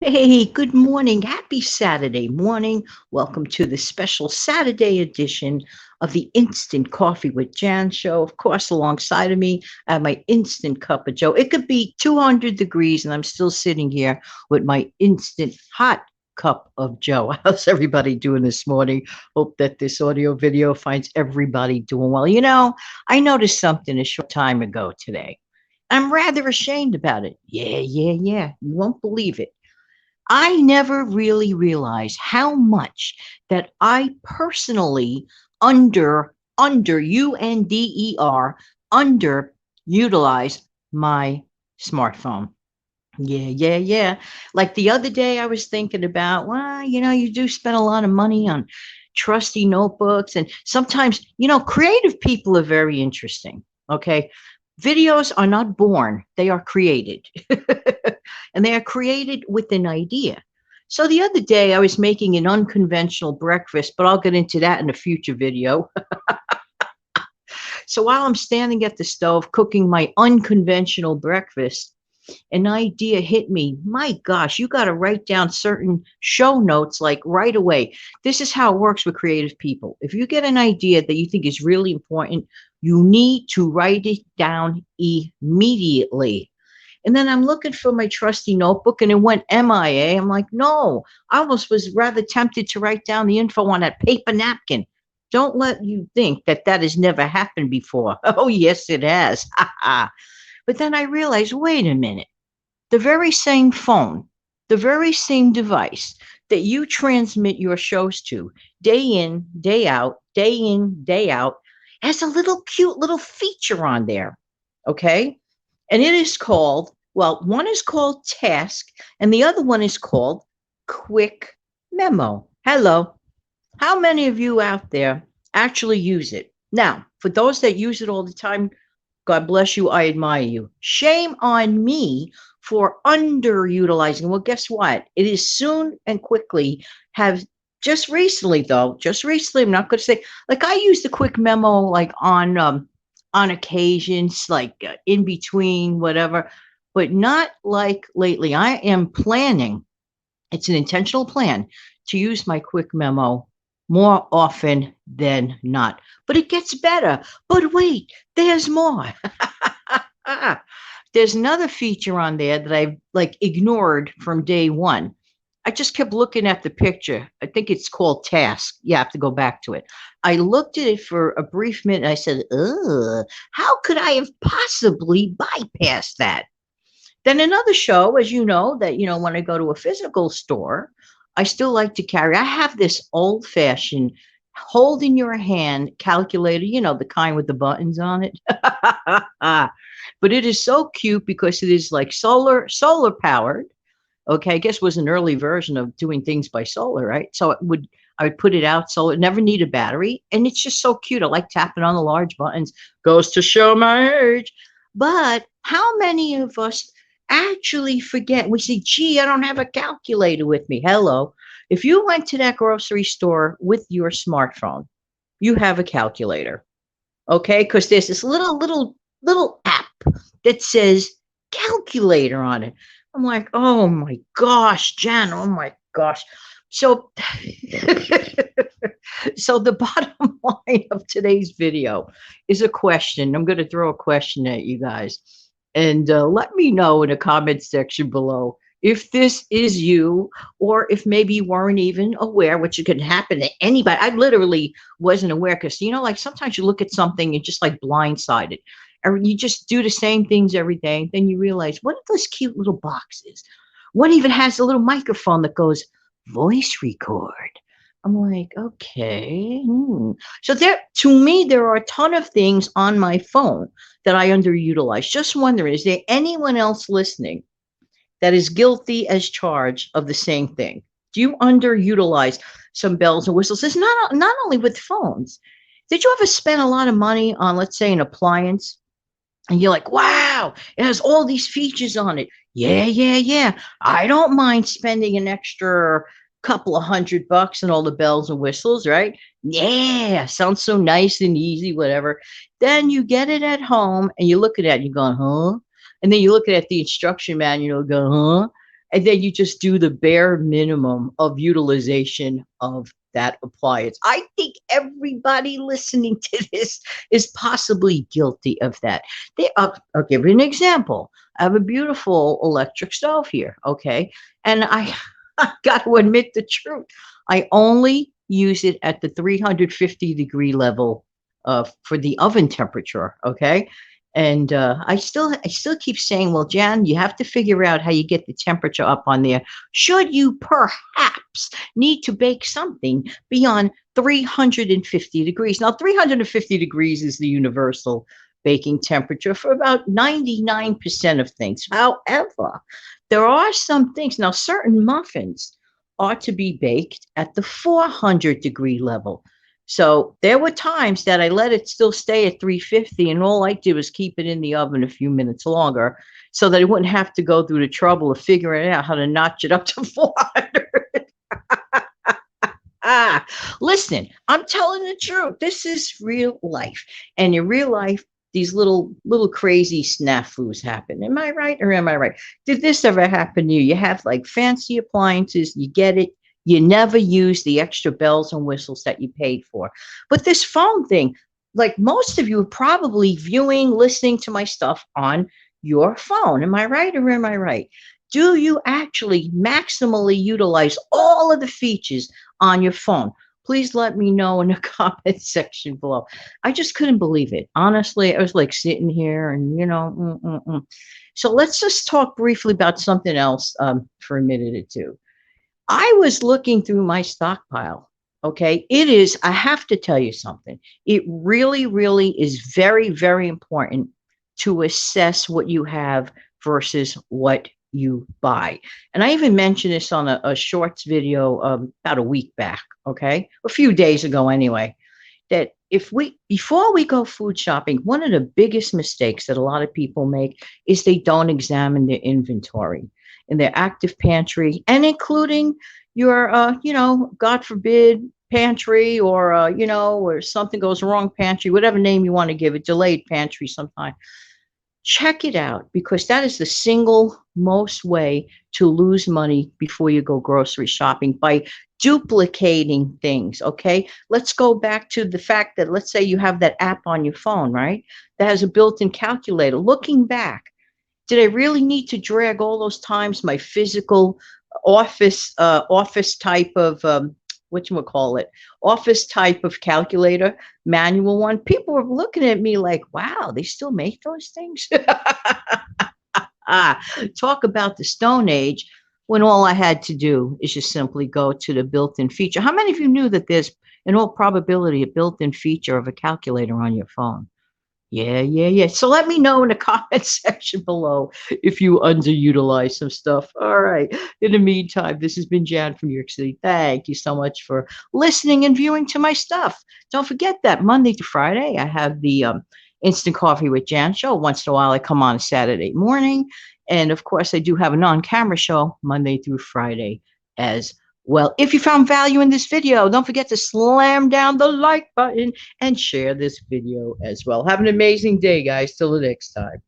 Hey, good morning. Happy Saturday morning. Welcome to the special Saturday edition of the Instant Coffee with Jan show. Of course, alongside of me, I have my instant cup of Joe. It could be 200 degrees, and I'm still sitting here with my instant hot cup of Joe. How's everybody doing this morning? Hope that this audio video finds everybody doing well. I noticed something a short time ago today. I'm rather ashamed about it. Yeah. You won't believe it. I never really realized how much that I personally under UNDER underutilize my smartphone. Yeah. Like the other day, I was thinking about, well, you do spend a lot of money on trusty notebooks, and sometimes, creative people are very interesting. Okay. Videos are not born, they are created. And they are created with an idea. So the other day, I was making an unconventional breakfast, but I'll get into that in a future video. So while I'm standing at the stove cooking my unconventional breakfast, an idea hit me. My gosh, you got to write down certain show notes like right away. This is how it works with creative people. If you get an idea that you think is really important, you need to write it down immediately. And then I'm looking for my trusty notebook and it went MIA. I'm like, no, I almost was rather tempted to write down the info on that paper napkin. Don't let you think that that has never happened before. Oh, yes, it has. But then I realized, wait a minute, the very same phone, the very same device that you transmit your shows to day in, day out, has a little cute little feature on there. Okay. And it is called, well, one is called Task and the other one is called Quick Memo. Hello. How many of you out there actually use it? Now, for those that use it all the time, God bless you. I admire you. Shame on me for underutilizing. Well, guess what? It is soon and quickly have just recently, though, just recently, I'm not going to say, like I use the quick memo like on occasions, like in between, whatever, but not like lately. I am planning, it's an intentional plan to use my quick memo more often than not. But it gets better. But wait, there's more. There's another feature on there that I've like ignored from day one. I just kept looking at the picture. I think it's called Task. You have to go back to it. I looked at it for a brief minute and I said, ugh, how could I have possibly bypassed that? Then another show, as you know, that, when I go to a physical store, I still like to carry, I have this old fashioned hold in your hand calculator, the kind with the buttons on it. But it is so cute because it is like solar powered. Okay, I guess it was an early version of doing things by solar, right? So I would put it out so it never need a battery, and it's just so cute. I like tapping on the large buttons. Goes to show my age. But how many of us actually forget? We say, "Gee, I don't have a calculator with me." Hello, if you went to that grocery store with your smartphone, you have a calculator, okay? Because there's this little app that says calculator on it. I'm like, oh my gosh, Jan, oh my gosh. So, so the bottom line of today's video is a question. I'm going to throw a question at you guys, and let me know in the comment section below if this is you, or if maybe you weren't even aware, which could happen to anybody. I literally wasn't aware because, like sometimes you look at something and just like blindsided, or you just do the same things every day. Then you realize, what are those cute little boxes? One even has a little microphone that goes voice record. I'm like, okay. So to me, there are a ton of things on my phone that I underutilize. Just wondering, is there anyone else listening that is guilty as charged of the same thing? Do you underutilize some bells and whistles? It's not only with phones. Did you ever spend a lot of money on, let's say, an appliance, and you're like, wow, it has all these features on it? Yeah. I don't mind spending an extra couple of $100 and all the bells and whistles, right? Yeah, sounds so nice and easy, whatever. Then you get it at home and you look at it and you're going, huh? And then you look at the instruction manual, go, huh? and then you just do the bare minimum of utilization of that appliance. I think everybody listening to this is possibly guilty of that. I'll give you an example. I have a beautiful electric stove here, okay? And I got to admit the truth. I only use it at the 350-degree level for the oven temperature, okay? And I still keep saying, well, Jan, you have to figure out how you get the temperature up on there. Should you perhaps need to bake something beyond 350 degrees? Now, 350 degrees is the universal baking temperature for about 99% of things. However, there are some things. Now, certain muffins are to be baked at the 400-degree level. So there were times that I let it still stay at 350, and all I did was keep it in the oven a few minutes longer so that I wouldn't have to go through the trouble of figuring out how to notch it up to 400. Listen, I'm telling the truth. This is real life. And in real life, these little crazy snafus happen. Am I right or am I right? Did this ever happen to you? You have like fancy appliances, you get it, you never use the extra bells and whistles that you paid for. But this phone thing, like most of you are probably viewing, listening to my stuff on your phone. Am I right or am I right? Do you actually maximally utilize all of the features on your phone? Please let me know in the comment section below. I just couldn't believe it. Honestly, I was like sitting here and, So let's just talk briefly about something else for a minute or two. I was looking through my stockpile. Okay. I have to tell you something. It really, really is very, very important to assess what you have versus what you buy. And I even mentioned this on a shorts video about a week back. Okay. A few days ago, anyway, that before we go food shopping, one of the biggest mistakes that a lot of people make is they don't examine their inventory in their active pantry, and including your, God forbid, pantry, or, or something goes wrong pantry, whatever name you want to give it, delayed pantry sometime. Check it out, because that is the single most way to lose money before you go grocery shopping, by duplicating things. Okay. Let's go back to the fact that, let's say you have that app on your phone, right? That has a built-in calculator. Looking back, did I really need to drag all those times my physical office type of office type of calculator, manual one? People were looking at me like, wow, they still make those things. Talk about the Stone Age, when all I had to do is just simply go to the built-in feature. How many of you knew that there's, in all probability, a built-in feature of a calculator on your phone? Yeah. So let me know in the comment section below if you underutilize some stuff. All right. In the meantime, this has been Jan from New York City. Thank you so much for listening and viewing to my stuff. Don't forget that Monday to Friday, I have the Instant Coffee with Jan show. Once in a while, I come on a Saturday morning. And of course, I do have a non-camera show Monday through Friday as well. If you found value in this video, don't forget to slam down the like button and share this video as well. Have an amazing day, guys. Till the next time.